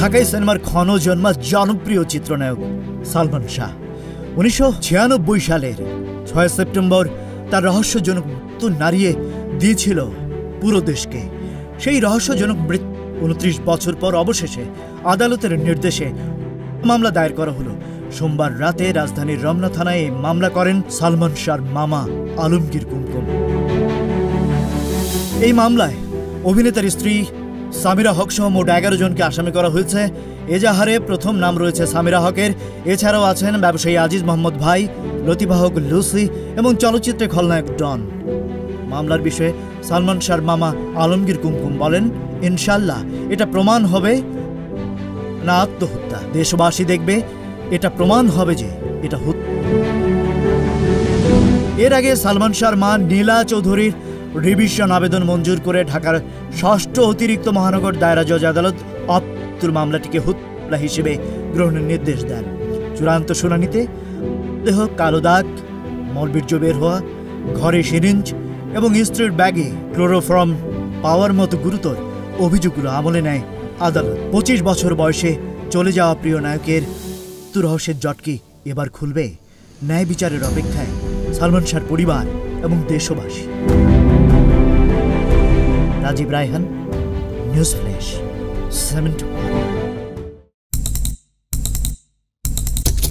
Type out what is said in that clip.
ঢাকাই সিনেমার ক্ষণজন্মা জনপ্রিয় চিত্রনায়ক সালমান শাহ 1996 সালের 6 সেপ্টেম্বর তার রহস্যজনক মৃত্যু নাড়িয়ে দিয়েছিল পুরো দেশকে। সেই রহস্যজনক মৃত্যু 29 বছর পর অবশেষে আদালতের নির্দেশে মামলা দায়ের করা হলো। সোমবার রাতে রাজধানীর রমনা থানায় এই মামলা করেন সালমান শাহর মামা আলমগীর কুমকুম। এই মামলায় অভিনেতার স্ত্রী সামিরা হক সহ মোট 11 জনকে আসামি করা হয়েছে। এজাহারে প্রথম নাম রয়েছে সামিরা হকের। এছাড়াও আছেন ব্যবসায়ী আজিজ মোহাম্মদ ভাই, লতিফা হক লুসি এবং চলচ্চিত্রে খলনায়ক ডন। মামলার বিষয়ে সালমান শাহর মামা আলমগীর কুমকুম বলেন, ইনশাল্লাহ এটা প্রমাণ হবে না আত্মহত্যা। দেশবাসী দেখবে এটা প্রমাণ হবে যে এটা হত্যা। এর আগে সালমান শাহর মা নীলা চৌধুরীর রিভিশন আবেদন মঞ্জুর করে ঢাকার 6ষ্ঠ অতিরিক্ত মহানগর দায়রা জজ আদালত অপমৃত্যুর মামলাটিকে হত্যা হিসেবে গ্রহণের নির্দেশ দেন। চূড়ান্ত শুনানিতে দেহ কালো দাগ, মলবীর্য বের হওয়া, ঘরে সিরিঞ্জ এবং স্ত্রীর ব্যাগে ক্লোরোফর্ম পাওয়ার মতো গুরুতর অভিযোগগুলো আমলে নেয় আদালত। 25 বছর বয়সে চলে যাওয়া প্রিয় নায়কের মৃত্যু রহস্যের জটকি এবার খুলবে। ন্যায় বিচারের অপেক্ষায় সালমান শাহর পরিবার এবং দেশবাসী। Rajib Raihan, news flash, 7